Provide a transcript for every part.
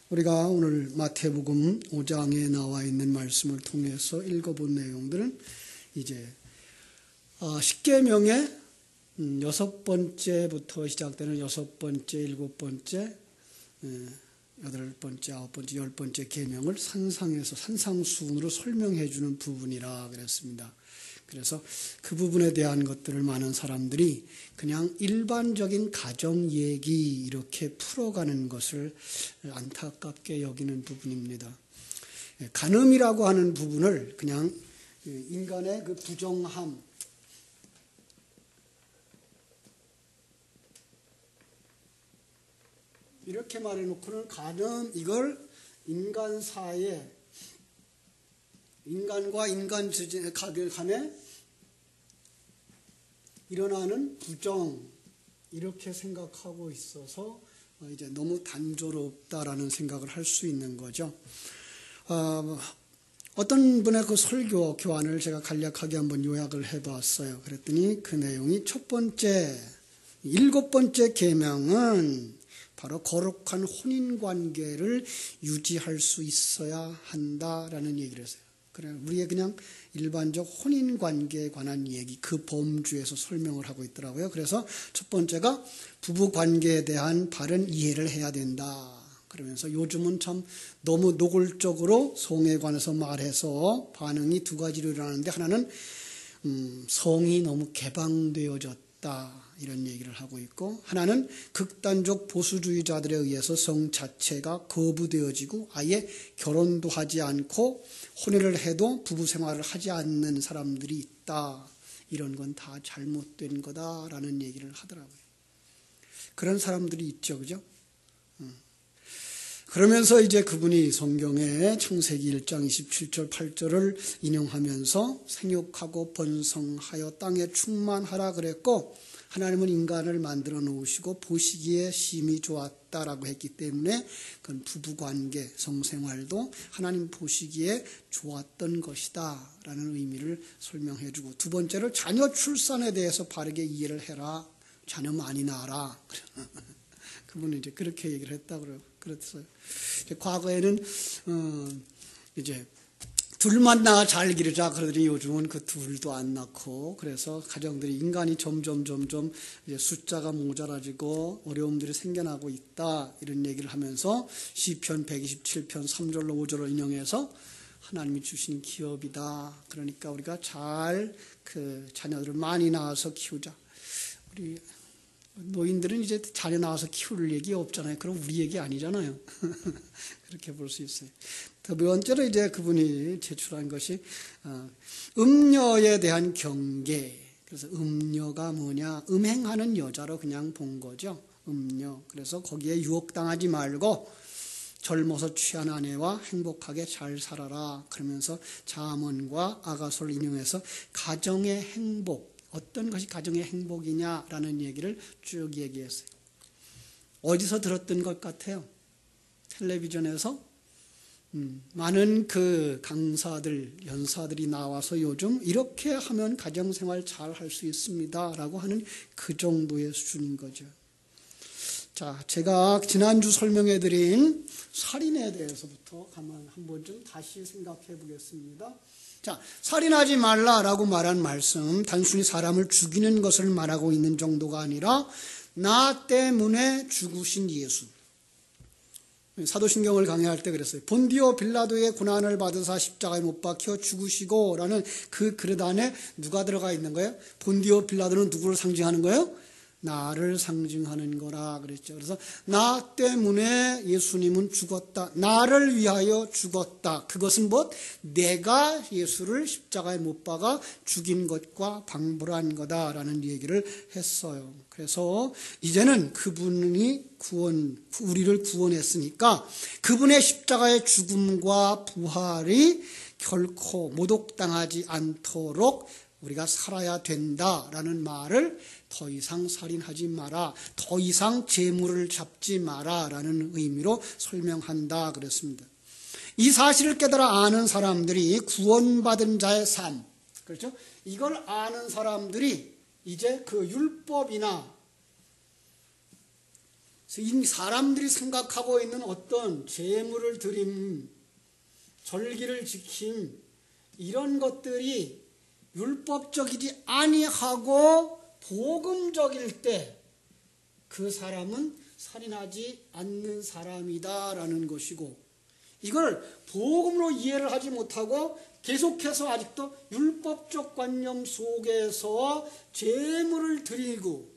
우리가 오늘 마태복음 5장에 나와 있는 말씀을 통해서 읽어본 내용들은 이제 십계명의 6번째부터 시작되는 6번째, 7번째, 8번째, 9번째, 10번째 계명을 산상에서 산상수훈으로 설명해 주는 부분이라 그랬습니다. 그래서 그 부분에 대한 것들을 많은 사람들이 그냥 일반적인 가정 얘기 이렇게 풀어가는 것을 안타깝게 여기는 부분입니다. 간음이라고 하는 부분을 그냥 인간의 그 부정함, 이렇게 말해놓고는 간음, 이걸 인간 사이에, 인간과 인간 간에 일어나는 부정, 이렇게 생각하고 있어서 이제 너무 단조롭다라는 생각을 할 수 있는 거죠. 어떤 분의 그 설교 교환을 제가 간략하게 한번 요약을 해봤어요. 그랬더니 그 내용이 첫 번째, 7번째 계명은 바로 거룩한 혼인관계를 유지할 수 있어야 한다라는 얘기를 했어요. 그래, 우리의 그냥 일반적 혼인관계에 관한 얘기, 그 범주에서 설명을 하고 있더라고요. 그래서 첫 번째가 부부관계에 대한 바른 이해를 해야 된다. 그러면서 요즘은 참 너무 노골적으로 성에 관해서 말해서 반응이 두 가지로 일어나는데, 하나는 성이 너무 개방되어졌다, 이런 얘기를 하고 있고, 하나는 극단적 보수주의자들에 의해서 성 자체가 거부되어지고 아예 결혼도 하지 않고 혼인을 해도 부부 생활을 하지 않는 사람들이 있다. 이런 건 다 잘못된 거다라는 얘기를 하더라고요. 그런 사람들이 있죠, 그죠? 그러면서 이제 그분이 성경의 창세기 1장 27절 8절을 인용하면서 생육하고 번성하여 땅에 충만하라 그랬고, 하나님은 인간을 만들어 놓으시고 보시기에 심히 좋았다라고 했기 때문에 그건 부부관계, 성생활도 하나님 보시기에 좋았던 것이다 라는 의미를 설명해 주고, 두 번째로 자녀 출산에 대해서 바르게 이해를 해라. 자녀 많이 낳아라. 그분은 이제 그렇게 얘기를 했다고 그랬어요. 과거에는 이제 둘만 낳아 잘 기르자 그러더니 요즘은 그 둘도 안 낳고, 그래서 가정들이, 인간이 점점 이제 숫자가 모자라지고 어려움들이 생겨나고 있다, 이런 얘기를 하면서 시편 127편 3절로 5절을 인용해서 하나님이 주신 기업이다. 그러니까 우리가 잘 그 자녀들을 많이 낳아서 키우자. 우리 노인들은 이제 자녀 낳아서 키울 얘기 없잖아요. 그럼 우리 얘기 아니잖아요. 그렇게 볼 수 있어요. 두 번째로 이제 그분이 제출한 것이 음녀에 대한 경계. 그래서 음녀가 뭐냐? 음행하는 여자로 그냥 본 거죠. 음녀. 그래서 거기에 유혹당하지 말고 젊어서 취한 아내와 행복하게 잘 살아라. 그러면서 잠언과 아가서를 인용해서 가정의 행복, 어떤 것이 가정의 행복이냐라는 얘기를 쭉 얘기했어요. 어디서 들었던 것 같아요? 텔레비전에서 많은 그 강사들, 연사들이 나와서 요즘 이렇게 하면 가정생활 잘 할 수 있습니다 라고 하는 그 정도의 수준인 거죠. 자, 제가 지난주 설명해드린 살인에 대해서부터 한번 좀 다시 생각해 보겠습니다. 자, 살인하지 말라라고 말한 말씀, 단순히 사람을 죽이는 것을 말하고 있는 정도가 아니라 나 때문에 죽으신 예수. 사도신경을 강의할 때 그랬어요. 본디오 빌라도의 고난을 받으사 십자가에 못 박혀 죽으시고 라는 그 그릇 안에 누가 들어가 있는 거예요? 본디오 빌라도는 누구를 상징하는 거예요? 나를 상징하는 거라 그랬죠. 그래서 나 때문에 예수님은 죽었다. 나를 위하여 죽었다. 그것은 뭐? 내가 예수를 십자가에 못 박아 죽인 것과 방불한 거다라는 얘기를 했어요. 그래서 이제는 그분이 우리를 구원했으니까 그분의 십자가의 죽음과 부활이 결코 모독당하지 않도록 우리가 살아야 된다라는 말을, 더 이상 살인하지 마라, 더 이상 재물을 잡지 마라 라는 의미로 설명한다 그랬습니다. 이 사실을 깨달아 아는 사람들이 구원받은 자의 삶, 그렇죠? 이걸 아는 사람들이 이제 그 율법이나 이 사람들이 생각하고 있는 어떤 제물을 드림, 절기를 지킴 이런 것들이 율법적이지 아니하고 복음적일 때 그 사람은 살인하지 않는 사람이다라는 것이고, 이걸 복음으로 이해를 하지 못하고 계속해서 아직도 율법적 관념 속에서 제물을 드리고,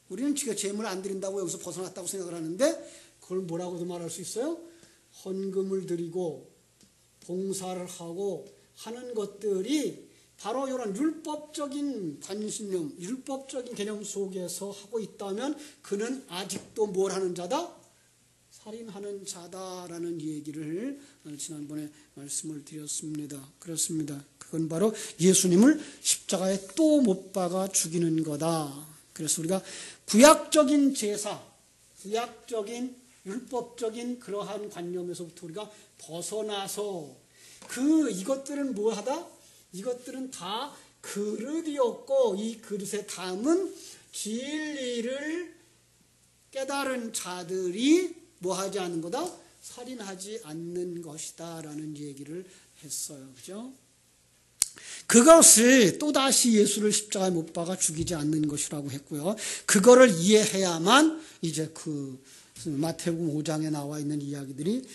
우리는 지금 제물을 안 드린다고 여기서 벗어났다고 생각을 하는데 그걸 뭐라고도 말할 수 있어요? 헌금을 드리고 봉사를 하고 하는 것들이 바로 이런 율법적인 관심념, 율법적인 개념 속에서 하고 있다면 그는 아직도 뭘 하는 자다? 살인하는 자다라는 얘기를 지난번에 말씀을 드렸습니다. 그렇습니다. 그건 바로 예수님을 십자가에 또 못 박아 죽이는 거다. 그래서 우리가 구약적인 제사, 구약적인 율법적인 그러한 관념에서부터 우리가 벗어나서 이것들은 뭐 하다? 이것들은 다 그릇이었고 이 그릇에 담은 진리를 깨달은 자들이 뭐 하지 않는 거다? 살인하지 않는 것이다 라는 얘기를 했어요. 그죠? 그것을 또다시 예수를 십자가에 못 박아 죽이지 않는 것이라고 했고요. 그거를 이해해야만 이제 마태복음 5장에 나와 있는 이야기들이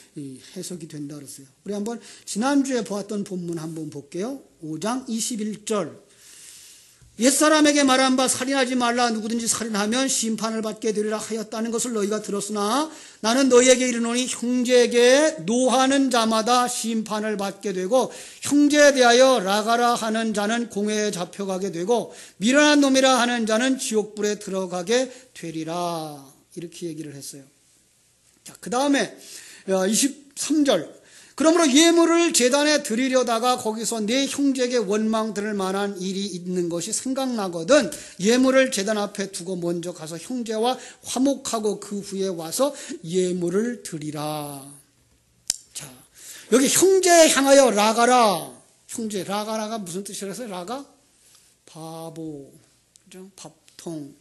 해석이 된다 그랬어요. 우리 한번 지난주에 보았던 본문 한번 볼게요. 5장 21절. 옛사람에게 말한 바 살인하지 말라. 누구든지 살인하면 심판을 받게 되리라 하였다는 것을 너희가 들었으나 나는 너희에게 이르노니 형제에게 노하는 자마다 심판을 받게 되고 형제에 대하여 라가라 하는 자는 공회에 잡혀가게 되고 미련한 놈이라 하는 자는 지옥불에 들어가게 되리라. 이렇게 얘기를 했어요. 자, 그 다음에 23절. 그러므로 예물을 제단에 드리려다가 거기서 내 형제에게 원망 들을 만한 일이 있는 것이 생각나거든 예물을 제단 앞에 두고 먼저 가서 형제와 화목하고 그 후에 와서 예물을 드리라. 자, 여기 형제에 향하여 라가라. 형제, 라가라가 무슨 뜻이라서 라가? 바보, 그죠? 밥통.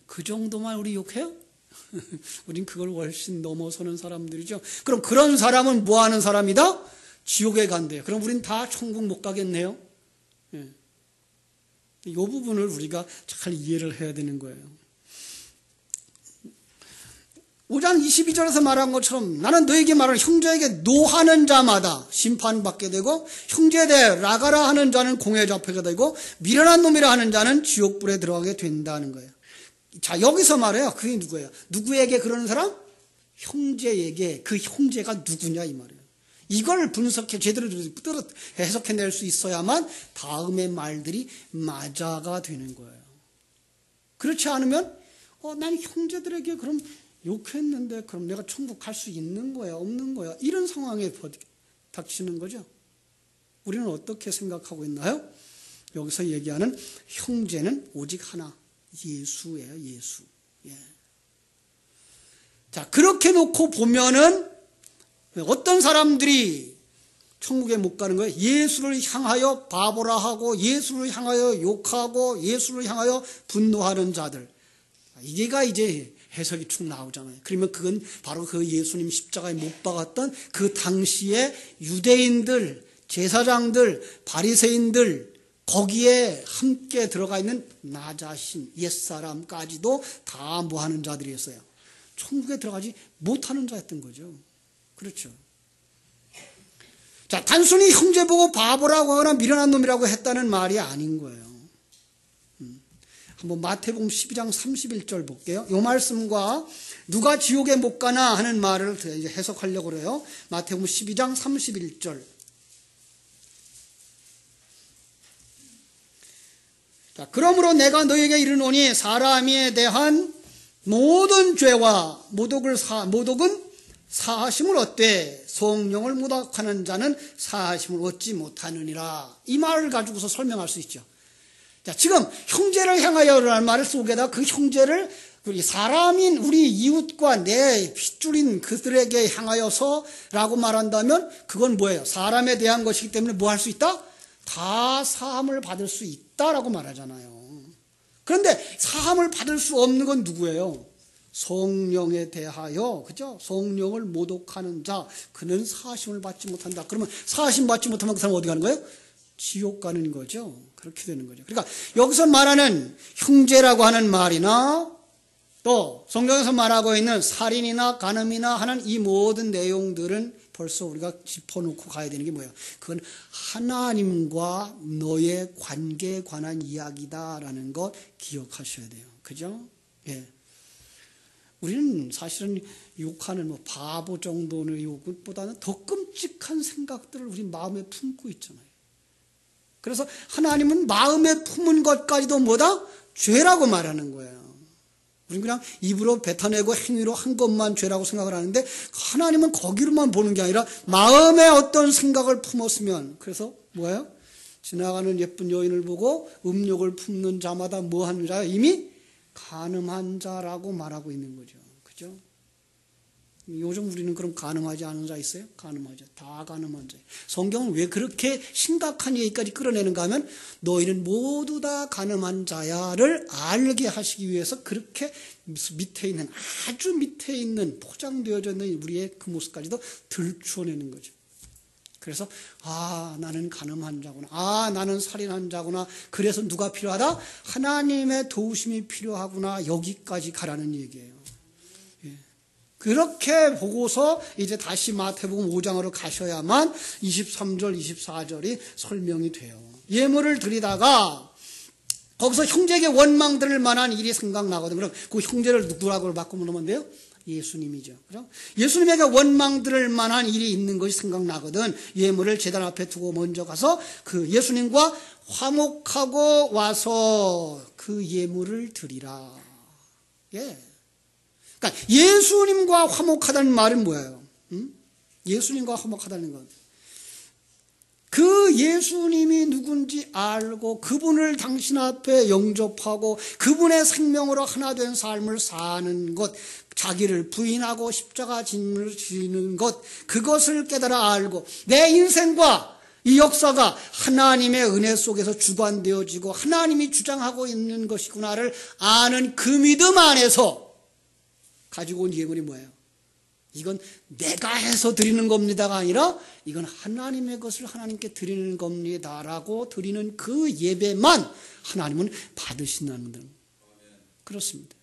그 정도만 우리 욕해요? 우린 그걸 훨씬 넘어서는 사람들이죠. 그럼 그런 사람은 뭐 하는 사람이다? 지옥에 간대요. 그럼 우린 다 천국 못 가겠네요. 예. 이 부분을 우리가 잘 이해를 해야 되는 거예요. 5장 22절에서 말한 것처럼 나는 너에게 말하는 형제에게 노하는 자마다 심판받게 되고 형제에 대해 라가라 하는 자는 공회에 잡혀가 되고 미련한 놈이라 하는 자는 지옥불에 들어가게 된다는 거예요. 자, 여기서 말해요. 그게 누구예요? 누구에게 그러는 사람? 형제에게. 그 형제가 누구냐 이 말이에요. 이걸 분석해 제대로 해석해낼 수 있어야만 다음의 말들이 맞아가 되는 거예요. 그렇지 않으면 난 형제들에게 그럼 욕했는데 그럼 내가 천국 갈 수 있는 거야 없는 거야 이런 상황에 닥치는 거죠. 우리는 어떻게 생각하고 있나요? 여기서 얘기하는 형제는 오직 하나. 예수예요, 예수. 예. 자, 그렇게 놓고 보면은 어떤 사람들이 천국에 못 가는 거예요? 예수를 향하여 바보라 하고, 예수를 향하여 욕하고, 예수를 향하여 분노하는 자들. 이게가 이제 해석이 쭉 나오잖아요. 그러면 그건 바로 그 예수님 십자가에 못 박았던 그 당시에 유대인들, 제사장들, 바리새인들, 거기에 함께 들어가 있는 나 자신, 옛사람까지도 다 뭐하는 자들이었어요. 천국에 들어가지 못하는 자였던 거죠. 그렇죠. 자, 단순히 형제 보고 바보라고 하거나 미련한 놈이라고 했다는 말이 아닌 거예요. 한번 마태복음 12장 31절 볼게요. 이 말씀과 누가 지옥에 못 가나 하는 말을 이제 해석하려고 그래요. 마태복음 12장 31절. 자, 그러므로 내가 너에게 이르노니 사람에 대한 모든 죄와 모독은 사하심을 얻되 성령을 모독하는 자는 사하심을 얻지 못하느니라. 이 말을 가지고서 설명할 수 있죠. 자, 지금 형제를 향하여라는 말 속에다 그 형제를 우리 사람인 우리 이웃과 내 핏줄인 그들에게 향하여서라고 말한다면 그건 뭐예요? 사람에 대한 것이기 때문에 뭐 할 수 있다? 다 사함을 받을 수 있다라고 말하잖아요. 그런데 사함을 받을 수 없는 건 누구예요? 성령에 대하여, 그죠? 성령을 모독하는 자, 그는 사심을 받지 못한다. 그러면 사심 받지 못하면 그 사람 어디 가는 거예요? 지옥 가는 거죠. 그렇게 되는 거죠. 그러니까 여기서 말하는 형제라고 하는 말이나 또 성경에서 말하고 있는 살인이나 간음이나 하는 이 모든 내용들은 벌써 우리가 짚어놓고 가야 되는 게 뭐예요? 그건 하나님과 너의 관계에 관한 이야기다라는 것 기억하셔야 돼요. 그죠? 예. 우리는 사실은 욕하는 뭐 바보 정도의 욕보다는 더 끔찍한 생각들을 우리 마음에 품고 있잖아요. 그래서 하나님은 마음에 품은 것까지도 뭐다? 죄라고 말하는 거예요. 우리는 그냥 입으로 뱉어내고 행위로 한 것만 죄라고 생각을 하는데 하나님은 거기로만 보는 게 아니라 마음에 어떤 생각을 품었으면, 그래서 뭐예요? 지나가는 예쁜 여인을 보고 음욕을 품는 자마다 뭐 하는 자야? 이미 간음한 자라고 말하고 있는 거죠. 그죠? 요즘 우리는 그럼 간음하지 않은 자 있어요? 간음하죠. 다 간음한 자예요. 성경은 왜 그렇게 심각한 얘기까지 끌어내는가 하면 너희는 모두 다 간음한 자야를 알게 하시기 위해서 그렇게 밑에 있는, 아주 밑에 있는 포장되어져 있는 우리의 그 모습까지도 들추어내는 거죠. 그래서 나는 간음한 자구나, 나는 살인한 자구나, 그래서 누가 필요하다? 하나님의 도우심이 필요하구나, 여기까지 가라는 얘기예요. 그렇게 보고서 이제 다시 마태복음 5장으로 가셔야만 23절, 24절이 설명이 돼요. 예물을 드리다가 거기서 형제에게 원망 들을 만한 일이 생각나거든요. 그럼 그 형제를 누구라고 바꾸면 돼요? 예수님이죠. 그죠? 예수님에게 원망 들을 만한 일이 있는 것이 생각나거든. 예물을 제단 앞에 두고 먼저 가서 그 예수님과 화목하고 와서 그 예물을 드리라. 예. 그러니까 예수님과 화목하다는 말은 뭐예요? 예수님과 화목하다는 것. 그 예수님이 누군지 알고 그분을 당신 앞에 영접하고 그분의 생명으로 하나 된 삶을 사는 것, 자기를 부인하고 십자가 짐을 지는 것, 그것을 깨달아 알고 내 인생과 이 역사가 하나님의 은혜 속에서 주관되어지고 하나님이 주장하고 있는 것이구나를 아는 그 믿음 안에서 가지고 온 예물이 뭐예요? 이건 내가 해서 드리는 겁니다가 아니라 이건 하나님의 것을 하나님께 드리는 겁니다라고 드리는 그 예배만 하나님은 받으신다는 등. 그렇습니다.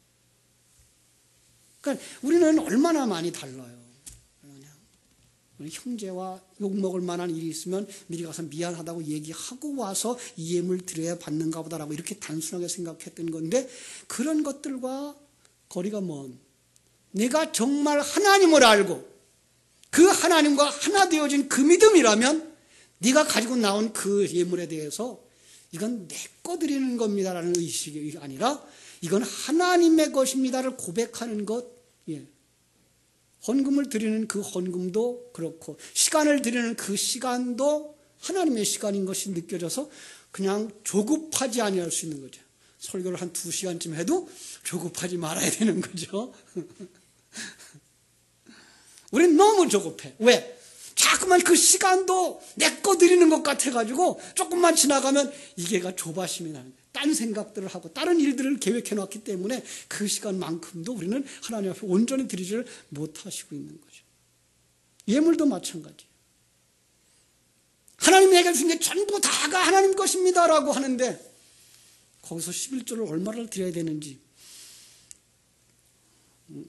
그러니까 우리는 얼마나 많이 달라요. 우리 형제와 욕먹을 만한 일이 있으면 미리 가서 미안하다고 얘기하고 와서 이 예물 드려야 받는가 보다라고 이렇게 단순하게 생각했던 건데, 그런 것들과 거리가 먼, 내가 정말 하나님을 알고 그 하나님과 하나 되어진 그 믿음이라면 네가 가지고 나온 그 예물에 대해서 이건 내 거 드리는 겁니다라는 의식이 아니라 이건 하나님의 것입니다를 고백하는 것. 예. 헌금을 드리는 그 헌금도 그렇고 시간을 드리는 그 시간도 하나님의 시간인 것이 느껴져서 그냥 조급하지 아니할 수 있는 거죠. 설교를 한 2시간쯤 해도 조급하지 말아야 되는 거죠. 우리는 너무 조급해. 왜? 자꾸만 그 시간도 내 거 드리는 것 같아가지고 조금만 지나가면 이게가 조바심이 나는 거예요. 딴 생각들을 하고 다른 일들을 계획해 놨기 때문에 그 시간만큼도 우리는 하나님 앞에 온전히 드리지를 못하시고 있는 거죠. 예물도 마찬가지예요. 하나님에게 주신 게 전부 다가 하나님 것입니다라고 하는데 거기서 11조를 얼마를 드려야 되는지,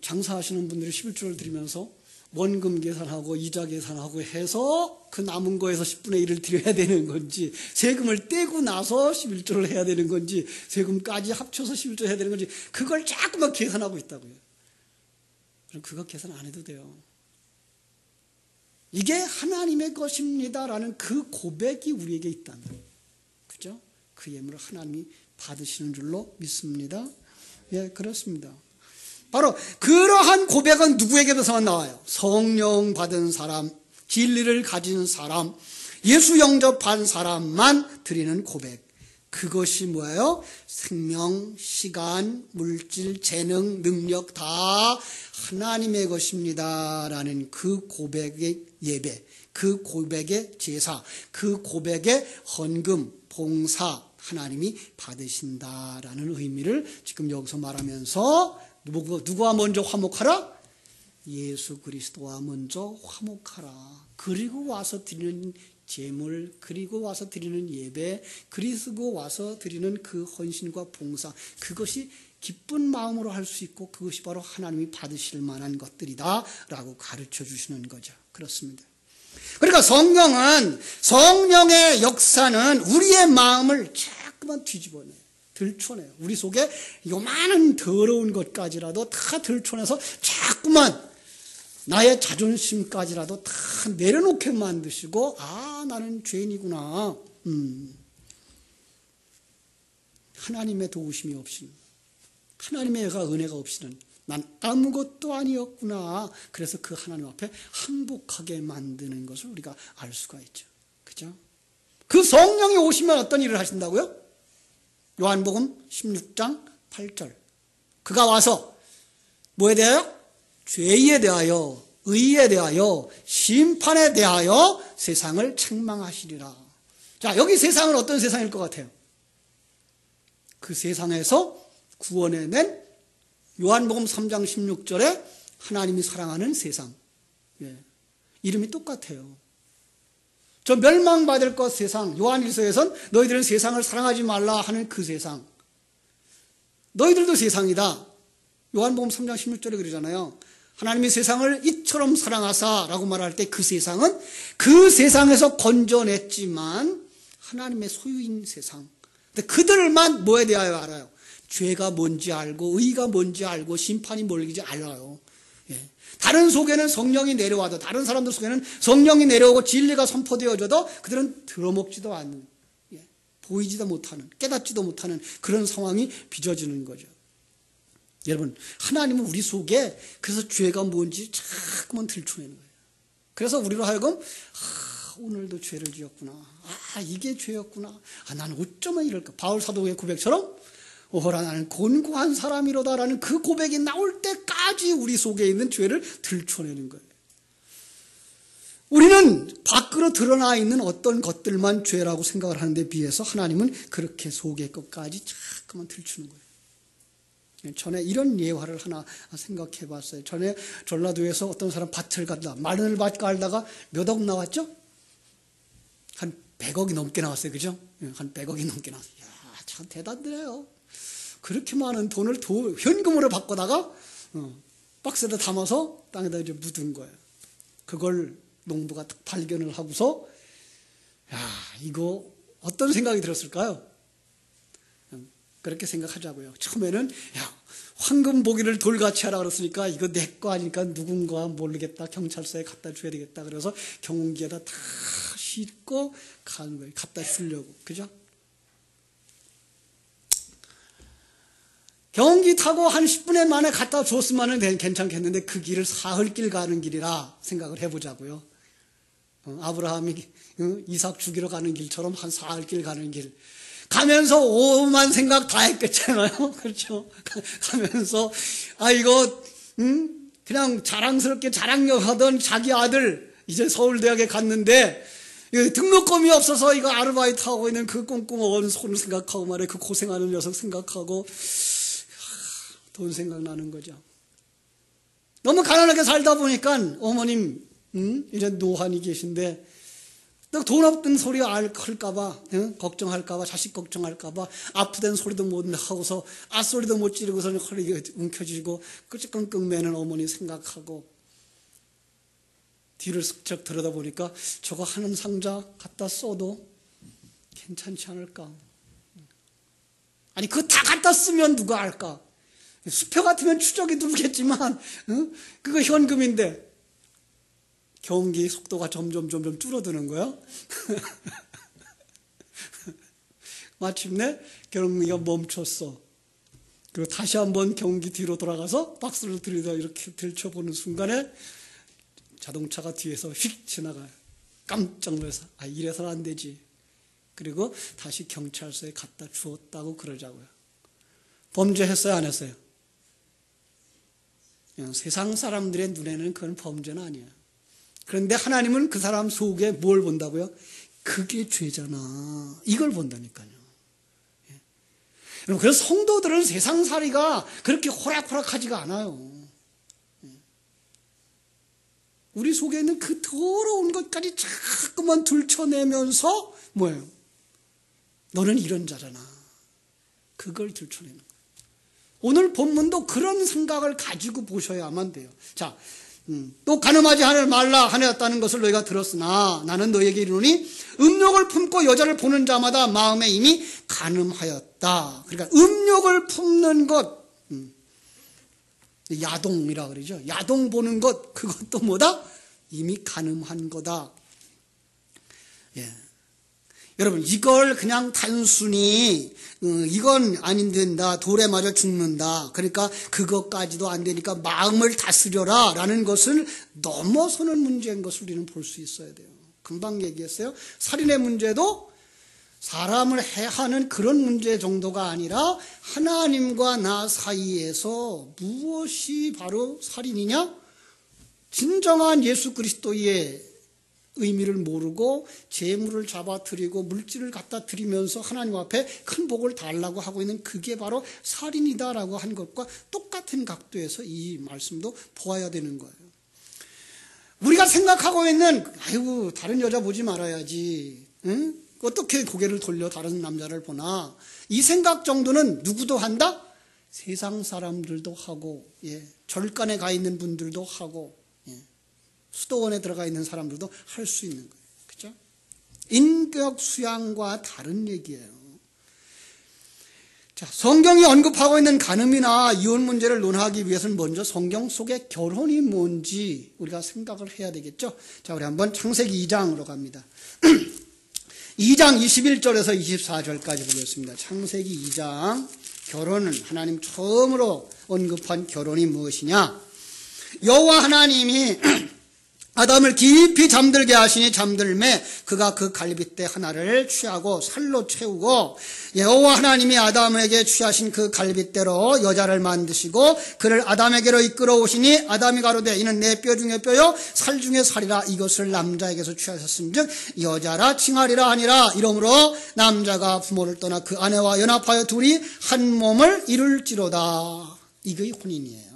장사하시는 분들이 11조를 드리면서 원금 계산하고 이자 계산하고 해서 그 남은 거에서 10분의 1을 드려야 되는 건지, 세금을 떼고 나서 11조를 해야 되는 건지, 세금까지 합쳐서 11조 해야 되는 건지, 그걸 자꾸만 계산하고 있다고요. 그럼 그거 계산 안 해도 돼요. 이게 하나님의 것입니다라는 그 고백이 우리에게 있다는 거예요. 그죠? 그 예물을 하나님이 받으시는 줄로 믿습니다. 예, 그렇습니다. 바로 그러한 고백은 누구에게서만 나와요? 성령 받은 사람, 진리를 가진 사람, 예수 영접한 사람만 드리는 고백. 그것이 뭐예요? 생명, 시간, 물질, 재능, 능력 다 하나님의 것입니다라는 그 고백의 예배, 그 고백의 제사, 그 고백의 헌금, 봉사, 하나님이 받으신다라는 의미를 지금 여기서 말하면서 누구와 먼저 화목하라? 예수 그리스도와 먼저 화목하라. 그리고 와서 드리는 제물, 그리고 와서 드리는 예배, 그리고 와서 드리는 그 헌신과 봉사, 그것이 기쁜 마음으로 할 수 있고 그것이 바로 하나님이 받으실 만한 것들이다 라고 가르쳐 주시는 거죠. 그렇습니다. 그러니까 성령의 역사는 우리의 마음을 자꾸만 뒤집어내요. 들춰내요. 우리 속에 요만한 더러운 것까지라도 다 들춰내서 자꾸만 나의 자존심까지라도 다 내려놓게 만드시고, 아, 나는 죄인이구나. 하나님의 도우심이 없이는, 하나님의 은혜가 없이는 난 아무것도 아니었구나. 그래서 그 하나님 앞에 항복하게 만드는 것을 우리가 알 수가 있죠. 그죠? 그 성령이 오시면 어떤 일을 하신다고요? 요한복음 16장 8절. 그가 와서 뭐에 대하여? 죄에 대하여, 의에 대하여, 심판에 대하여 세상을 책망하시리라. 자, 여기 세상은 어떤 세상일 것 같아요? 그 세상에서 구원해낸 요한복음 3장 16절에 하나님이 사랑하는 세상. 예. 이름이 똑같아요. 저 멸망받을 것 세상, 요한일서에선 너희들은 세상을 사랑하지 말라 하는 그 세상. 너희들도 세상이다. 요한복음 3장 16절에 그러잖아요. 하나님이 세상을 이처럼 사랑하사라고 말할 때 그 세상은 그 세상에서 건져냈지만 하나님의 소유인 세상. 근데 그들만 뭐에 대하여 알아요? 죄가 뭔지 알고 의가 뭔지 알고 심판이 뭘지 알아요. 예. 다른 속에는 성령이 내려와도, 다른 사람들 속에는 성령이 내려오고 진리가 선포되어져도 그들은 들어먹지도 않는, 예. 보이지도 못하는, 깨닫지도 못하는 그런 상황이 빚어지는 거죠. 여러분, 하나님은 우리 속에 그래서 죄가 뭔지 자꾸만 들춰내는 거예요. 그래서 우리로 하여금 오늘도 죄를 지었구나. 이게 죄였구나. 나는 어쩌면 이럴까. 바울 사도의 고백처럼 오호라 나는 곤고한 사람이로다라는 그 고백이 나올 때까지 우리 속에 있는 죄를 들춰내는 거예요. 우리는 밖으로 드러나 있는 어떤 것들만 죄라고 생각을 하는데 비해서 하나님은 그렇게 속의 것까지 자꾸만 들추는 거예요. 전에 이런 예화를 하나 생각해 봤어요. 전에 전라도에서 어떤 사람 밭을 갈다, 마늘밭 갈다가 몇 억 나왔죠? 한 100억이 넘게 나왔어요. 그죠? 한 100억이 넘게 나왔어요. 이야, 참 대단해요. 그렇게 많은 돈을 현금으로 바꿔다가 박스에다 담아서 땅에다 이제 묻은 거예요. 그걸 농부가 딱 발견을 하고서, 야, 이거 어떤 생각이 들었을까요? 그렇게 생각하자고요. 처음에는 야, 황금 보기를 돌같이 하라 그랬으니까 이거 내 거 아니니까 누군가 모르겠다. 경찰서에 갖다 줘야 되겠다. 그래서 경운기에다 다 싣고 가는 거예요. 갖다 주려고. 그죠? 경운기 타고 한 10분에 만에 갖다 줬으면 괜찮겠는데 그 길을 사흘길 가는 길이라 생각을 해보자고요. 아브라함이 이삭 죽이러 가는 길처럼 한 사흘길 가는 길. 가면서 오만 생각 다 했겠잖아요. 그렇죠? 가면서 이거 그냥 자랑스럽게 자랑력 하던 자기 아들 이제 서울대학에 갔는데 등록금이 없어서 이거 아르바이트 하고 있는 그 꼼꼼한 손을 생각하고 말이에요. 그 고생하는 녀석 생각하고 돈 생각나는 거죠. 너무 가난하게 살다 보니까 어머님 이제 노환이 계신데 돈 없던 소리 할까봐, 걱정할까봐, 자식 걱정할까봐, 아프다는 소리도 못 하고서, 소리도 못 지르고서 허리가 움켜쥐고, 끄적끙끙 매는 어머니 생각하고, 뒤를 슬쩍 들여다보니까 저거 하는 상자 갖다 써도 괜찮지 않을까? 아니, 그거 다 갖다 쓰면 누가 알까? 수표 같으면 추적이 누르겠지만, 그거 현금인데, 경운기 속도가 점점 줄어드는 거야. 마침내 경운기가 멈췄어. 그리고 다시 한번 경운기 뒤로 돌아가서 박스를 들이다 이렇게 들춰보는 순간에 자동차가 뒤에서 휙 지나가요. 깜짝 놀라서 이래서는 안 되지. 그리고 다시 경찰서에 갖다 주었다고 그러자고요. 범죄했어요, 안 했어요? 세상 사람들의 눈에는 그건 범죄는 아니에요. 그런데 하나님은 그 사람 속에 뭘 본다고요? 그게 죄잖아. 이걸 본다니까요. 여러분, 그래서 성도들은 세상살이가 그렇게 호락호락하지가 않아요. 우리 속에 있는 그 더러운 것까지 자꾸만 들춰내면서 뭐예요? 너는 이런 자잖아. 그걸 들춰내는 거예요. 오늘 본문도 그런 생각을 가지고 보셔야만 돼요. 자, 또 가늠하지 말라 하였다는 것을 너희가 들었으나 나는 너희에게 이르노니 음욕을 품고 여자를 보는 자마다 마음에 이미 간음하였다. 그러니까 음욕을 품는 것, 야동이라 그러죠. 야동 보는 것, 그것도 뭐다? 이미 간음한 거다. 예. 여러분, 이걸 그냥 단순히 이건 안 된다, 돌에 맞아 죽는다, 그러니까 그것까지도 안 되니까 마음을 다스려라 라는 것을 넘어서는 문제인 것을 우리는 볼 수 있어야 돼요. 금방 얘기했어요. 살인의 문제도 사람을 해하는 그런 문제 정도가 아니라 하나님과 나 사이에서 무엇이 바로 살인이냐? 진정한 예수 그리스도의 의미를 모르고 재물을 잡아들이고 물질을 갖다 드리면서 하나님 앞에 큰 복을 달라고 하고 있는 그게 바로 살인이다라고 한 것과 똑같은 각도에서 이 말씀도 보아야 되는 거예요. 우리가 생각하고 있는 아이고 다른 여자 보지 말아야지, 응? 어떻게 고개를 돌려 다른 남자를 보나, 이 생각 정도는 누구도 한다? 세상 사람들도 하고, 예, 절간에 가 있는 분들도 하고, 예, 수도원에 들어가 있는 사람들도 할 수 있는 거예요. 그죠? 인격 수양과 다른 얘기예요. 자, 성경이 언급하고 있는 간음이나 이혼 문제를 논하기 위해서는 먼저 성경 속의 결혼이 뭔지 우리가 생각을 해야 되겠죠. 자, 우리 한번 창세기 2장으로 갑니다. 2장 21절에서 24절까지 보겠습니다. 창세기 2장, 결혼은 하나님 처음으로 언급한 결혼이 무엇이냐? 여호와 하나님이 아담을 깊이 잠들게 하시니 잠들매 그가 그 갈빗대 하나를 취하고 살로 채우고, 여호와 하나님이 아담에게 취하신 그 갈빗대로 여자를 만드시고 그를 아담에게로 이끌어 오시니 아담이 가로되 이는 내 뼈 중에 뼈요 살 중에 살이라. 이것을 남자에게서 취하셨은즉 여자라 칭하리라 하니라. 이러므로 남자가 부모를 떠나 그 아내와 연합하여 둘이 한 몸을 이룰지로다. 이게 혼인이에요.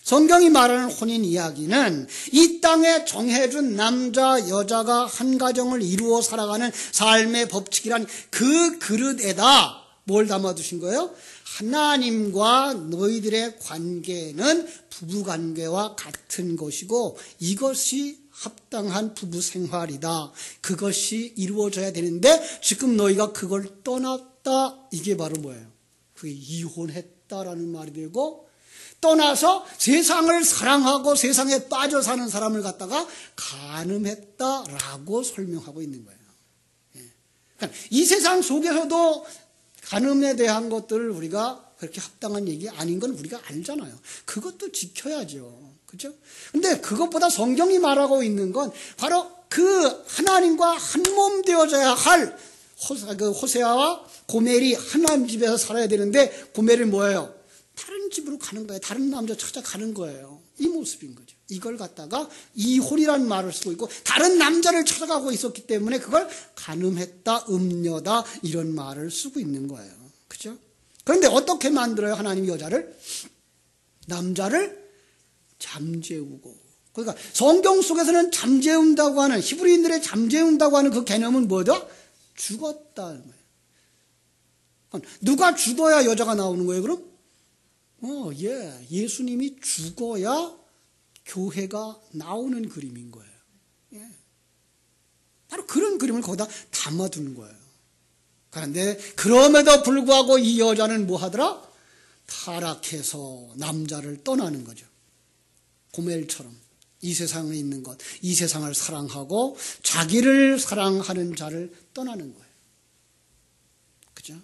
성경이 말하는 혼인 이야기는 이 땅에 정해준 남자 여자가 한 가정을 이루어 살아가는 삶의 법칙이란 그 그릇에다 뭘 담아두신 거예요? 하나님과 너희들의 관계는 부부관계와 같은 것이고 이것이 합당한 부부 생활이다. 그것이 이루어져야 되는데 지금 너희가 그걸 떠났다. 이게 바로 뭐예요? 그게 이혼했다라는 말이 되고, 떠나서 세상을 사랑하고 세상에 빠져 사는 사람을 갖다가 간음했다라고 설명하고 있는 거예요. 그러니까 이 세상 속에서도 간음에 대한 것들을 우리가 그렇게 합당한 얘기 아닌 건 우리가 알잖아요. 그것도 지켜야죠. 그죠? 근데 그것보다 성경이 말하고 있는 건 바로 그 하나님과 한 몸 되어져야 할 호세아와 고멜이 하나님 집에서 살아야 되는데 고멜이 뭐예요? 다른 집으로 가는 거예요. 다른 남자 찾아가는 거예요. 이 모습인 거죠. 이걸 갖다가 이혼이라는 말을 쓰고 있고 다른 남자를 찾아가고 있었기 때문에 그걸 간음했다, 음녀다 이런 말을 쓰고 있는 거예요. 그죠? 그런데 어떻게 만들어요? 하나님이 여자를? 남자를 잠재우고. 그러니까 성경 속에서는 잠재운다고 하는, 히브리인들의 잠재운다고 하는 그 개념은 뭐다? 죽었다는 거예요. 누가 죽어야 여자가 나오는 거예요, 그럼? 예수님이 죽어야 교회가 나오는 그림인 거예요. 예. 바로 그런 그림을 거기다 담아두는 거예요. 그런데 그럼에도 불구하고 이 여자는 뭐 하더라? 타락해서 남자를 떠나는 거죠. 고멜처럼 이 세상에 있는 것, 이 세상을 사랑하고 자기를 사랑하는 자를 떠나는 거예요. 그죠?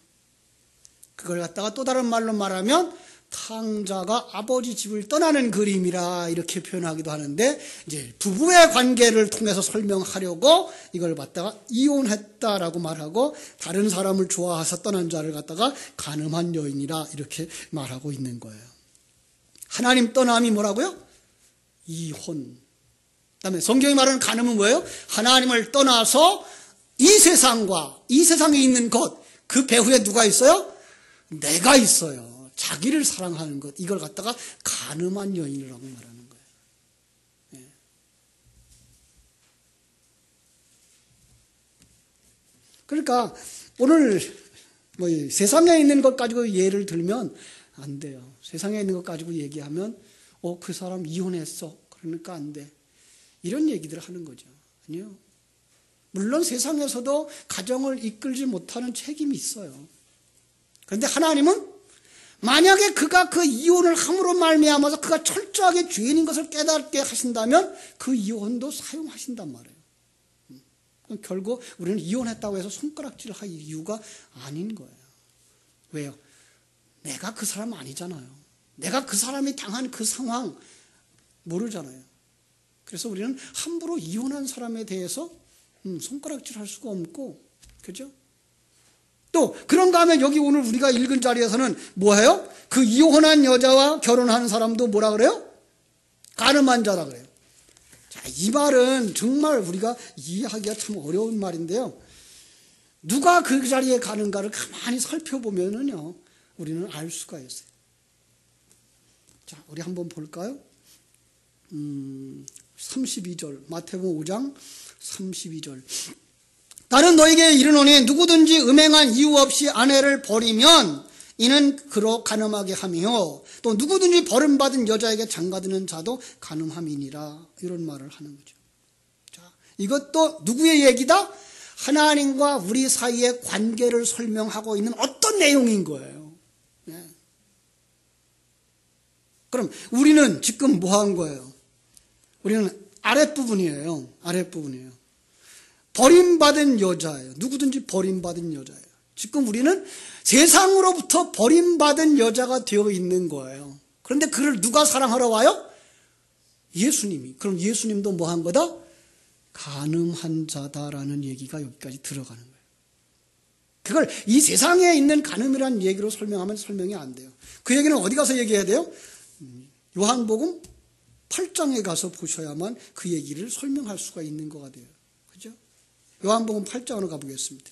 그걸 갖다가 또 다른 말로 말하면 탕자가 아버지 집을 떠나는 그림이라 이렇게 표현하기도 하는데, 이제 부부의 관계를 통해서 설명하려고 이걸 갖다가 이혼했다라고 말하고 다른 사람을 좋아해서 떠난 자를 갖다가 간음한 여인이라 이렇게 말하고 있는 거예요. 하나님 떠남이 뭐라고요? 이혼. 그다음에 성경이 말하는 간음은 뭐예요? 하나님을 떠나서 이 세상과 이 세상에 있는 것, 그 배후에 누가 있어요? 내가 있어요. 자기를 사랑하는 것, 이걸 갖다가 간음한 여인이라고 말하는 거예요. 예. 그러니까 오늘 뭐 세상에 있는 것 가지고 예를 들면 안 돼요. 세상에 있는 것 가지고 얘기하면 그 사람 이혼했어. 그러니까 안 돼. 이런 얘기들을 하는 거죠. 아니요. 물론 세상에서도 가정을 이끌지 못하는 책임이 있어요. 그런데 하나님은 만약에 그가 그 이혼을 함으로 말미암아서 그가 철저하게 죄인인 것을 깨닫게 하신다면 그 이혼도 사용하신단 말이에요. 결국 우리는 이혼했다고 해서 손가락질을 할 이유가 아닌 거예요. 왜요? 내가 그 사람 아니잖아요. 내가 그 사람이 당한 그 상황 모르잖아요. 그래서 우리는 함부로 이혼한 사람에 대해서 손가락질 할 수가 없고, 그죠? 또 그런가 하면 여기 오늘 우리가 읽은 자리에서는 뭐예요? 그 이혼한 여자와 결혼한 사람도 뭐라 그래요? 간음한 자라 그래요. 자, 이 말은 정말 우리가 이해하기가 참 어려운 말인데요. 누가 그 자리에 가는가를 가만히 살펴보면은요, 우리는 알 수가 있어요. 자, 우리 한번 볼까요? 32절, 마태복음 5장 32절. 나는 너에게 이르노니 누구든지 음행한 이유 없이 아내를 버리면 이는 그로 간음하게 하며 또 누구든지 버림받은 여자에게 장가드는 자도 간음함이니라. 이런 말을 하는 거죠. 자, 이것도 누구의 얘기다? 하나님과 우리 사이의 관계를 설명하고 있는 어떤 내용인 거예요. 네. 그럼 우리는 지금 뭐 한 거예요? 우리는 아랫부분이에요. 아랫부분이에요. 버림받은 여자예요. 누구든지 버림받은 여자예요. 지금 우리는 세상으로부터 버림받은 여자가 되어 있는 거예요. 그런데 그를 누가 사랑하러 와요? 예수님이. 그럼 예수님도 뭐 한 거다? 간음한 자다라는 얘기가 여기까지 들어가는 거예요. 그걸 이 세상에 있는 간음이라는 얘기로 설명하면 설명이 안 돼요. 그 얘기는 어디 가서 얘기해야 돼요? 요한복음 8장에 가서 보셔야만 그 얘기를 설명할 수가 있는 거가 돼요. 그죠? 요한복음 8장으로 가보겠습니다.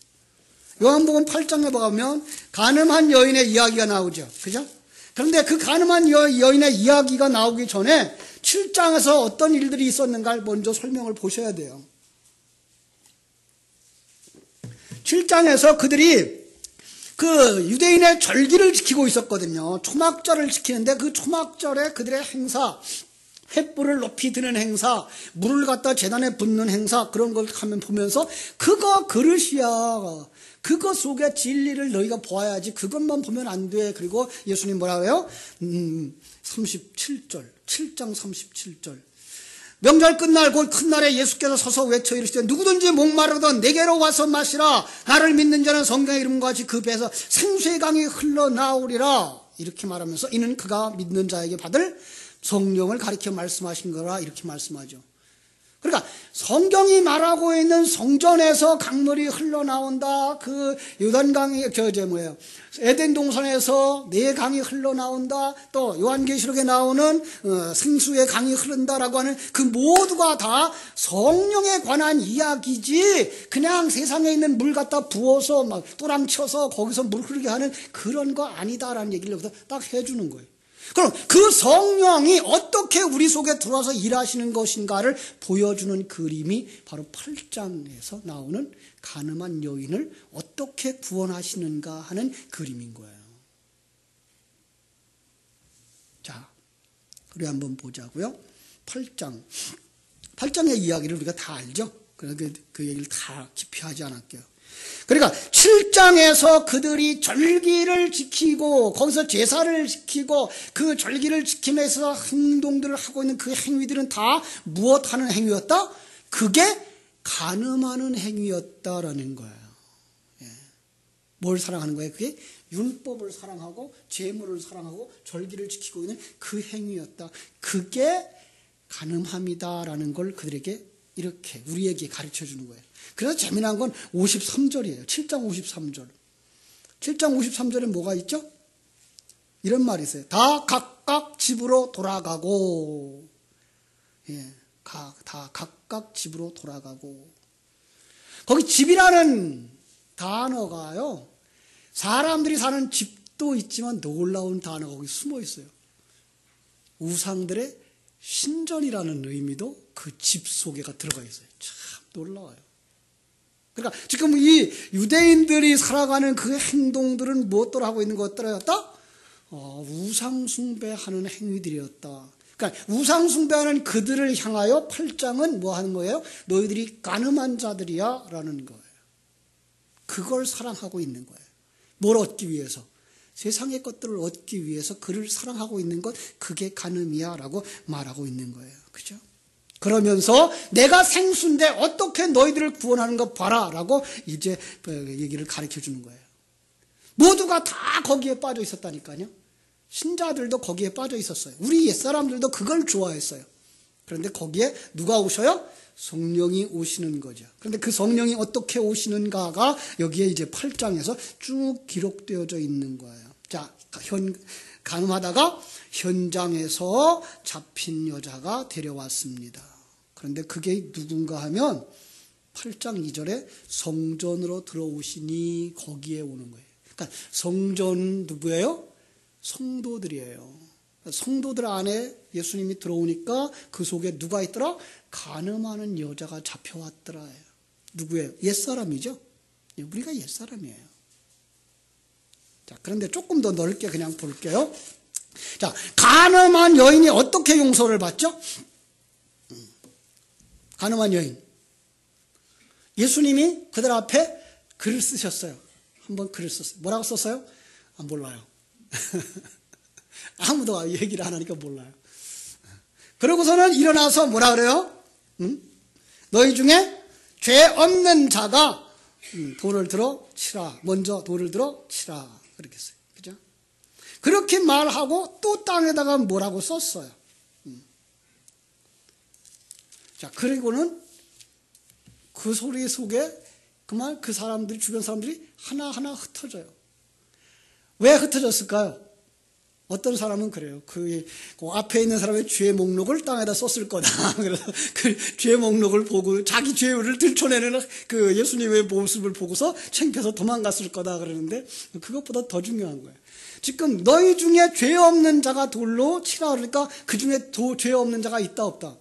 요한복음 8장에 보면 간음한 여인의 이야기가 나오죠. 그죠? 그런데 그 간음한 여인의 이야기가 나오기 전에 7장에서 어떤 일들이 있었는가를 먼저 설명을 보셔야 돼요. 7장에서 그들이 그 유대인의 절기를 지키고 있었거든요. 초막절을 지키는데 그 초막절에 그들의 행사, 횃불을 높이 드는 행사, 물을 갖다 제단에 붓는 행사, 그런 걸 하면 보면서 그거 그릇이야. 그것 속에 진리를 너희가 보아야지. 그것만 보면 안 돼. 그리고 예수님 뭐라고 해요? 37절, 7장 37절. 명절 끝날 곧 큰 날에 예수께서 서서 외쳐 이르시되 누구든지 목마르거든 내게로 와서 마시라. 나를 믿는 자는 성경의 이름과 같이 그 배에서 생수의 강이 흘러나오리라. 이렇게 말하면서 이는 그가 믿는 자에게 받을 성령을 가리켜 말씀하신 거라. 이렇게 말씀하죠. 그러니까 성경이 말하고 있는 성전에서 강물이 흘러나온다. 그 요단강이 뭐예요? 에덴 동산에서 네 강이 흘러나온다. 또 요한계시록에 나오는 생수의 강이 흐른다라고 하는 그 모두가 다 성령에 관한 이야기지. 그냥 세상에 있는 물 갖다 부어서 막 또랑 쳐서 거기서 물 흐르게 하는 그런 거 아니다라는 얘기를 여기서 딱 해주는 거예요. 그럼 그 성령이 어떻게 우리 속에 들어와서 일하시는 것인가를 보여주는 그림이 바로 8장에서 나오는 간음한 여인을 어떻게 구원하시는가 하는 그림인 거예요. 자, 우리 한번 보자고요. 8장의 이야기를 우리가 다 알죠? 그 얘기를 다 깊이 하지 않을게요. 그러니까 7장에서 그들이 절기를 지키고 거기서 제사를 지키고 그 절기를 지키면서 행동들을 하고 있는 그 행위들은 다 무엇하는 행위였다? 그게 간음하는 행위였다라는 거예요. 예. 뭘 사랑하는 거예요? 그게 율법을 사랑하고 제물을 사랑하고 절기를 지키고 있는 그 행위였다. 그게 간음함이다라는 걸 그들에게 이렇게 우리에게 가르쳐 주는 거예요. 그래서 재미난 건 53절이에요. 7장 53절. 7장 53절에 뭐가 있죠? 이런 말이 있어요. 다 각각 집으로 돌아가고, 다 각각 집으로 돌아가고. 거기 집이라는 단어가요, 사람들이 사는 집도 있지만 놀라운 단어가 거기 숨어 있어요. 우상들의 신전이라는 의미도 그 집 속에가 들어가 있어요. 참 놀라워요. 그러니까 지금 이 유대인들이 살아가는 그 행동들은 무엇들을 하고 있는 것들이었다? 우상 숭배하는 행위들이었다. 그러니까 우상 숭배하는 그들을 향하여 8장은 뭐 하는 거예요? 너희들이 가늠한 자들이야 라는 거예요. 그걸 사랑하고 있는 거예요. 뭘 얻기 위해서? 세상의 것들을 얻기 위해서 그를 사랑하고 있는 것, 그게 가늠이야 라고 말하고 있는 거예요. 그죠? 그러면서 내가 생수인데 어떻게 너희들을 구원하는 거 봐라 라고 이제 얘기를 가르쳐 주는 거예요. 모두가 다 거기에 빠져 있었다니까요. 신자들도 거기에 빠져 있었어요. 우리 옛사람들도 그걸 좋아했어요. 그런데 거기에 누가 오셔요? 성령이 오시는 거죠. 그런데 그 성령이 어떻게 오시는가가 여기에 이제 8장에서 쭉 기록되어져 있는 거예요. 자, 가늠하다가 현장에서 잡힌 여자가 데려왔습니다. 그런데 그게 누군가 하면 8장 2절에 성전으로 들어오시니 거기에 오는 거예요. 그러니까 성전 누구예요? 성도들이에요. 성도들 안에 예수님이 들어오니까 그 속에 누가 있더라? 간음하는 여자가 잡혀왔더라. 누구예요? 옛사람이죠? 우리가 옛사람이에요. 자, 그런데 조금 더 넓게 그냥 볼게요. 자, 간음한 여인이 어떻게 용서를 받죠? 간음한 여인. 예수님이 그들 앞에 글을 쓰셨어요. 한번 글을 썼어요. 뭐라고 썼어요? 몰라요. 아무도 얘기를 안 하니까 몰라요. 그러고서는 일어나서 뭐라 그래요? 너희 중에 죄 없는 자가 돌을 들어 치라. 먼저 돌을 들어 치라. 그렇게 써요. 그죠? 그렇게 말하고 또 땅에다가 뭐라고 썼어요. 자, 그리고는 그 소리 속에 그만 그 사람들이, 주변 사람들이 하나하나 흩어져요. 왜 흩어졌을까요? 어떤 사람은 그래요. 그 앞에 있는 사람의 죄 목록을 땅에다 썼을 거다. 그래서 그 죄 목록을 보고 자기 죄를 들춰내는 그 예수님의 모습을 보고서 창피해서 도망갔을 거다 그러는데, 그것보다 더 중요한 거예요. 지금 너희 중에 죄 없는 자가 돌로 치라 그러니까 그 중에 죄 없는 자가 있다 없다?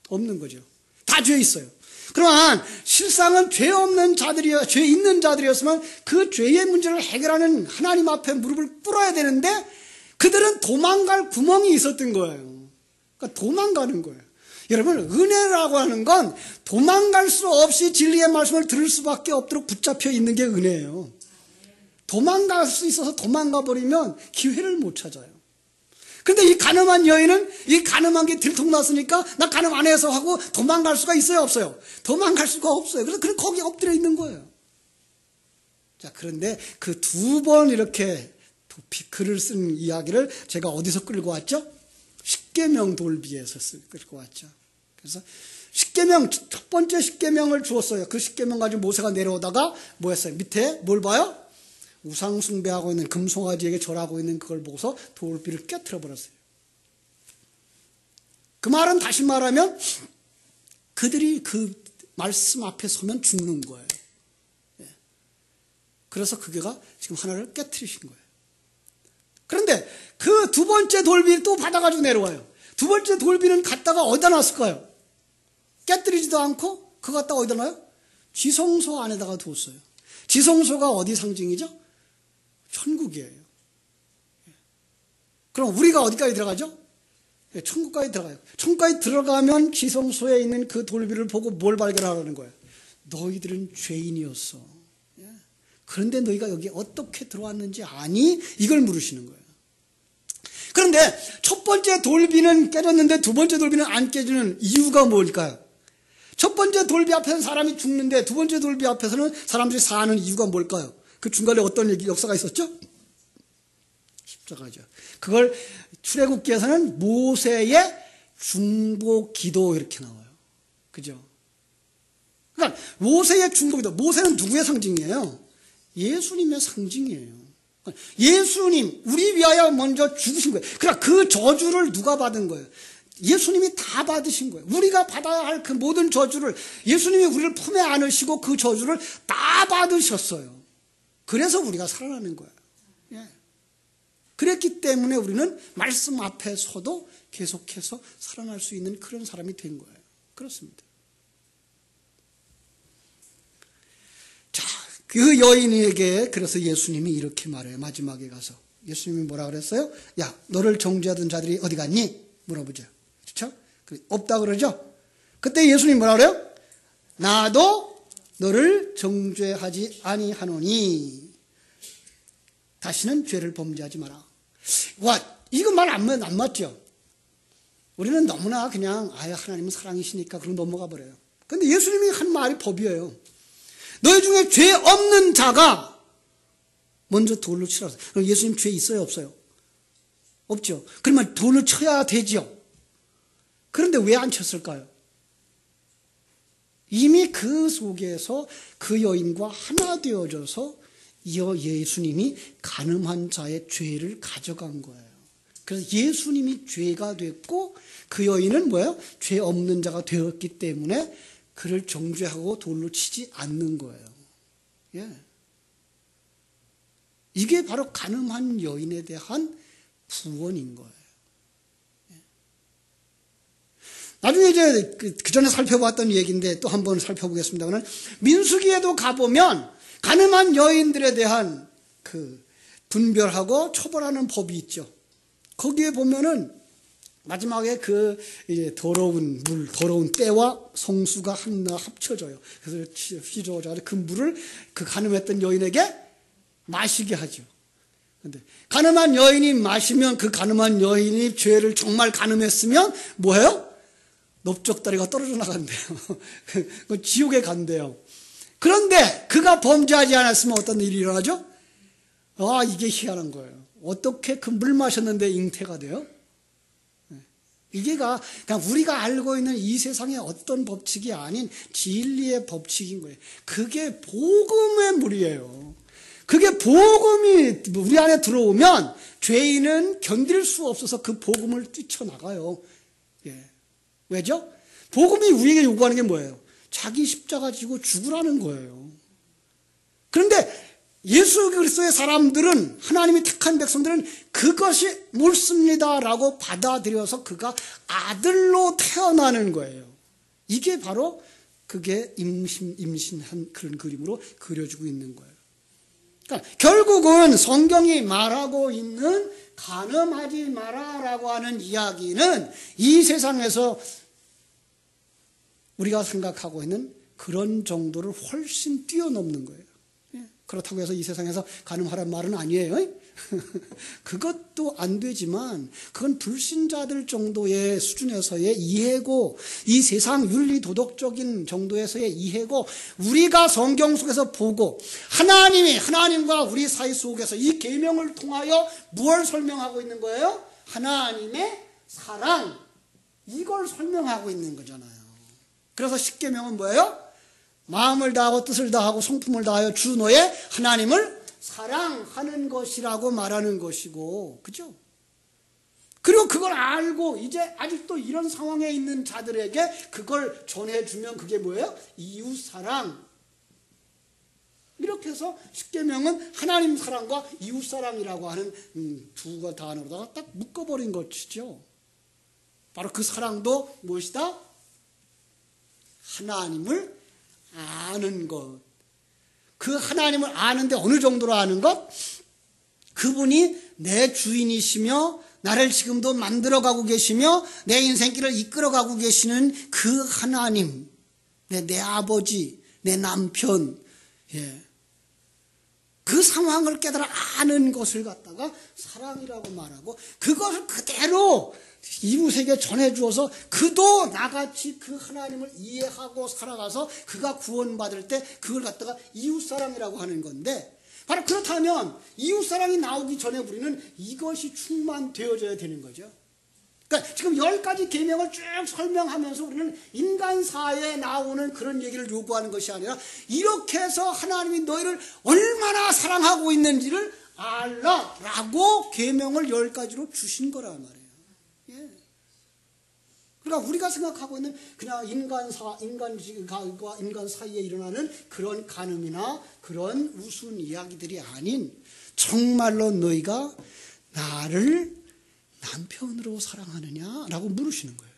없는 거죠. 다 죄 있어요. 그러나 실상은 죄 없는 자들이요, 죄 있는 자들이었으면 그 죄의 문제를 해결하는 하나님 앞에 무릎을 꿇어야 되는데 그들은 도망갈 구멍이 있었던 거예요. 그러니까 도망가는 거예요. 여러분, 은혜라고 하는 건 도망갈 수 없이 진리의 말씀을 들을 수밖에 없도록 붙잡혀 있는 게 은혜예요. 도망갈 수 있어서 도망가 버리면 기회를 못 찾아요. 근데 이 가늠한 여인은 이 가늠한 게 들통났으니까 나 가늠 안 해서 하고 도망갈 수가 있어요, 없어요? 도망갈 수가 없어요. 그래서 거기 엎드려 있는 거예요. 자, 그런데 그 2번 이렇게 글을 쓴 이야기를 제가 어디서 끌고 왔죠? 십계명 돌비에서 끌고 왔죠. 그래서 십계명, 첫 번째 십계명을 주었어요. 그 십계명 가지고 모세가 내려오다가 뭐 했어요? 밑에 뭘 봐요? 우상 숭배하고 있는 금송아지에게 절하고 있는 그걸 보고서 돌비를 깨트려 버렸어요. 그 말은 다시 말하면 그들이 그 말씀 앞에 서면 죽는 거예요. 그래서 그게가 지금 하나를 깨트리신 거예요. 그런데 그 2번째 돌비를 또 받아가지고 내려와요. 2번째 돌비는 갖다가 어디다 놨을까요? 깨뜨리지도 않고 그거 갖다가 어디다 놔요? 지성소 안에다가 뒀어요. 지성소가 어디 상징이죠? 천국이에요. 그럼 우리가 어디까지 들어가죠? 천국까지 들어가요. 천국까지 들어가면 지성소에 있는 그 돌비를 보고 뭘 발견하라는 거예요? 너희들은 죄인이었어. 그런데 너희가 여기 어떻게 들어왔는지 아니? 이걸 물으시는 거예요. 그런데 첫 번째 돌비는 깨졌는데 2번째 돌비는 안 깨지는 이유가 뭘까요? 첫 번째 돌비 앞에서는 사람이 죽는데 2번째 돌비 앞에서는 사람들이 사는 이유가 뭘까요? 그 중간에 어떤 역사가 있었죠? 십자가죠. 그걸 출애굽기에서는 모세의 중보 기도 이렇게 나와요. 그죠? 그러니까 모세의 중보 기도. 모세는 누구의 상징이에요? 예수님의 상징이에요. 예수님, 우리 위하여 먼저 죽으신 거예요. 그러니까 그 저주를 누가 받은 거예요? 예수님이 다 받으신 거예요. 우리가 받아야 할 그 모든 저주를 예수님이 우리를 품에 안으시고 그 저주를 다 받으셨어요. 그래서 우리가 살아나는 거예요. 예. 그랬기 때문에 우리는 말씀 앞에 서도 계속해서 살아날 수 있는 그런 사람이 된 거예요. 그렇습니다. 자, 그 여인에게 그래서 예수님이 이렇게 말해요. 마지막에 가서 예수님이 뭐라 그랬어요? 야, 너를 정죄하던 자들이 어디 갔니? 물어보죠. 그렇죠? 없다 그러죠? 그때 예수님이 뭐라 그래요? 나도 너를 정죄하지 아니하노니 다시는 죄를 범죄하지 마라. 와, 이거 말 안 맞죠? 우리는 너무나 그냥 아예 하나님은 사랑이시니까 그런 넘어가 버려요. 근데 예수님이 한 말이 법이에요. 너희 중에 죄 없는 자가 먼저 돌로 치라. 그럼 예수님 죄 있어요, 없어요? 없죠. 그러면 돌로 쳐야 되죠. 그런데 왜 안 쳤을까요? 이미 그 속에서 그 여인과 하나 되어져서 예수님이 간음한 자의 죄를 가져간 거예요. 그래서 예수님이 죄가 됐고 그 여인은 뭐예요? 죄 없는 자가 되었기 때문에 그를 정죄하고 돌로 치지 않는 거예요. 예. 이게 바로 간음한 여인에 대한 구원인 거예요. 예. 나중에 이제 그 전에 살펴봤던 얘기인데 또 한번 살펴보겠습니다만 민수기에도 가보면 간음한 여인들에 대한 그 분별하고 처벌하는 법이 있죠. 거기에 보면은 마지막에 그 이제 더러운 물, 더러운 때와 성수가 하나 합쳐져요. 그래서 휘저어져 그 물을 그 간음했던 여인에게 마시게 하죠. 근데 간음한 여인이 마시면 그 간음한 여인이 죄를 정말 간음했으면 뭐예요? 넓적다리가 떨어져 나간대요. 그 지옥에 간대요. 그런데 그가 범죄하지 않았으면 어떤 일이 일어나죠? 아, 이게 희한한 거예요. 어떻게 그 물 마셨는데 잉태가 돼요? 이게가 그냥 우리가 알고 있는 이 세상의 어떤 법칙이 아닌 진리의 법칙인 거예요. 그게 복음의 물이에요. 그게 복음이 우리 안에 들어오면 죄인은 견딜 수 없어서 그 복음을 뛰쳐나가요. 예. 왜죠? 복음이 우리에게 요구하는 게 뭐예요? 자기 십자가 지고 죽으라는 거예요. 그런데 예수 그리스도의 사람들은, 하나님이 택한 백성들은 그것이 옳습니다라고 받아들여서 그가 아들로 태어나는 거예요. 이게 바로 그게 임신한 그런 그림으로 그려지고 있는 거예요. 그러니까 결국은 성경이 말하고 있는 간음하지 마라라고 하는 이야기는 이 세상에서 우리가 생각하고 있는 그런 정도를 훨씬 뛰어넘는 거예요. 그렇다고 해서 이 세상에서 간음하란 말은 아니에요. 그것도 안 되지만 그건 불신자들 정도의 수준에서의 이해고, 이 세상 윤리 도덕적인 정도에서의 이해고, 우리가 성경 속에서 보고 하나님과 우리 사이 속에서 이 계명을 통하여 무엇을 설명하고 있는 거예요? 하나님의 사랑, 이걸 설명하고 있는 거잖아요. 그래서 10계명은 뭐예요? 마음을 다하고 뜻을 다하고 성품을 다하여 주 너의 하나님을 사랑하는 것이라고 말하는 것이고, 그죠? 그리고 그걸 알고 이제 아직도 이런 상황에 있는 자들에게 그걸 전해주면 그게 뭐예요? 이웃사랑. 이렇게 해서 10계명은 하나님 사랑과 이웃사랑이라고 하는 두 단어로다가 딱 묶어버린 것이죠. 바로 그 사랑도 무엇이다? 하나님을 아는 것. 그 하나님을 아는데 어느 정도로 아는 것? 그분이 내 주인이시며 나를 지금도 만들어가고 계시며 내 인생길을 이끌어가고 계시는 그 하나님, 내 아버지, 내 남편, 예. 그 상황을 깨달아 아는 것을 갖다가 사랑이라고 말하고, 그것을 그대로 이웃에게 전해주어서 그도 나같이 그 하나님을 이해하고 살아가서 그가 구원받을 때 그걸 갖다가 이웃사랑이라고 하는 건데, 바로 그렇다면 이웃사랑이 나오기 전에 우리는 이것이 충만되어져야 되는 거죠. 그러니까 지금 10가지 계명을 쭉 설명하면서 우리는 인간사에 나오는 그런 얘기를 요구하는 것이 아니라 이렇게 해서 하나님이 너희를 얼마나 사랑하고 있는지를 알라라고 계명을 10가지로 주신 거란 말이에요. 예. 그냥 우리가 생각하고 있는 그냥 인간과 인간 사이에 일어나는 그런 간음이나 그런 우스운 이야기들이 아닌 정말로 너희가 나를 남편으로 사랑하느냐라고 물으시는 거예요.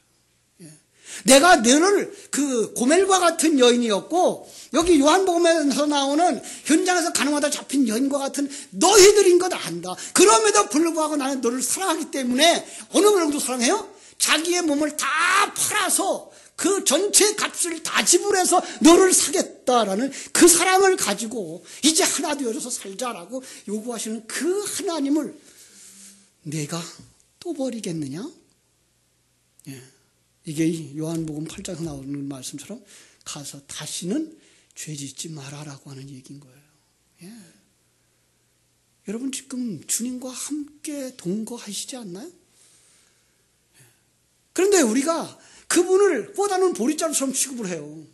내가 너를 그 고멜과 같은 여인이었고 여기 요한복음에서 나오는 현장에서 간음하다 잡힌 여인과 같은 너희들인 것 안다. 그럼에도 불구하고 나는 너를 사랑하기 때문에 어느 정도 사랑해요? 자기의 몸을 다 팔아서 그 전체 값을 다 지불해서 너를 사겠다라는 그 사랑을 가지고 이제 하나 되어져서 살자라고 요구하시는 그 하나님을 내가 또 버리겠느냐? 예. 이게 요한복음 8장에서 나오는 말씀처럼 가서 다시는 죄 짓지 마라라고 하는 얘기인 거예요. 예. 여러분 지금 주님과 함께 동거하시지 않나요? 예. 그런데 우리가 그분을 보다는 보리자루처럼 취급을 해요.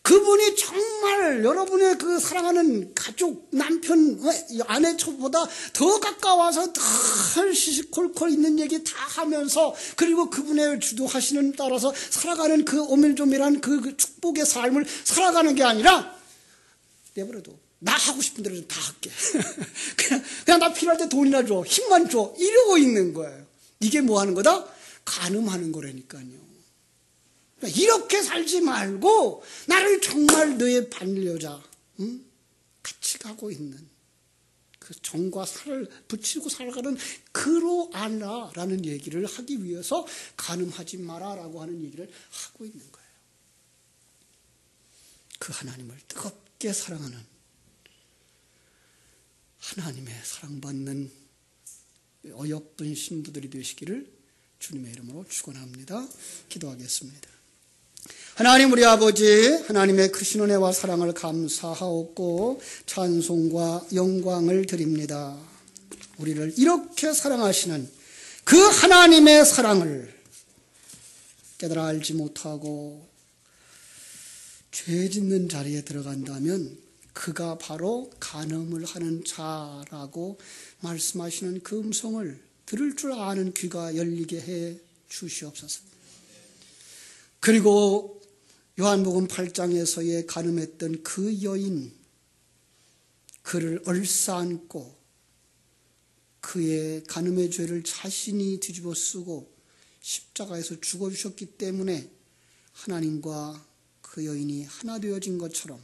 그분이 정말 여러분의 그 사랑하는 가족, 남편, 아내처보다 더 가까워서 더 시시콜콜 있는 얘기 다 하면서 그리고 그분의 주도하시는 따라서 살아가는 그 오밀조밀한 그 축복의 삶을 살아가는 게 아니라 내버려둬. 나 하고 싶은 대로 다 할게. 그냥 나 필요할 때 돈이나 줘. 힘만 줘. 이러고 있는 거예요. 이게 뭐 하는 거다? 간음하는 거라니까요. 이렇게 살지 말고 나를 정말 너의 반려자 같이 가고 있는 그 정과 살을 붙이고 살아가는 그로 알라라는 얘기를 하기 위해서 간음하지 마라라고 하는 얘기를 하고 있는 거예요. 그 하나님을 뜨겁게 사랑하는 하나님의 사랑받는 어여쁜 신부들이 되시기를 주님의 이름으로 축원합니다. 기도하겠습니다. 하나님 우리 아버지 하나님의 크신 은혜와 사랑을 감사하옵고 찬송과 영광을 드립니다. 우리를 이렇게 사랑하시는 그 하나님의 사랑을 깨달아 알지 못하고 죄 짓는 자리에 들어간다면 그가 바로 간음을 하는 자라고 말씀하시는 그 음성을 들을 줄 아는 귀가 열리게 해 주시옵소서. 그리고 요한복음 8장에서의 간음했던 그 여인, 그를 얼싸안고 그의 간음의 죄를 자신이 뒤집어 쓰고 십자가에서 죽어주셨기 때문에 하나님과 그 여인이 하나 되어진 것처럼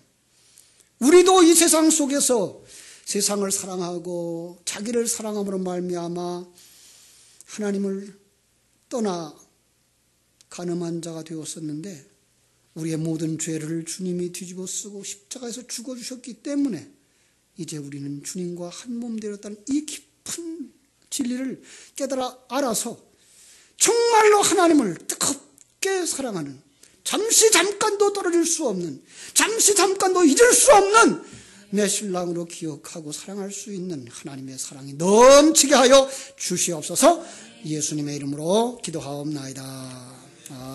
우리도 이 세상 속에서 세상을 사랑하고 자기를 사랑함으로 말미암아 하나님을 떠나 간음한 자가 되었었는데 우리의 모든 죄를 주님이 뒤집어 쓰고 십자가에서 죽어주셨기 때문에 이제 우리는 주님과 한 몸 되었다는 이 깊은 진리를 깨달아 알아서 정말로 하나님을 뜨겁게 사랑하는 잠시 잠깐도 떨어질 수 없는 잠시 잠깐도 잊을 수 없는 내 신랑으로 기억하고 사랑할 수 있는 하나님의 사랑이 넘치게 하여 주시옵소서. 예수님의 이름으로 기도하옵나이다. 아멘.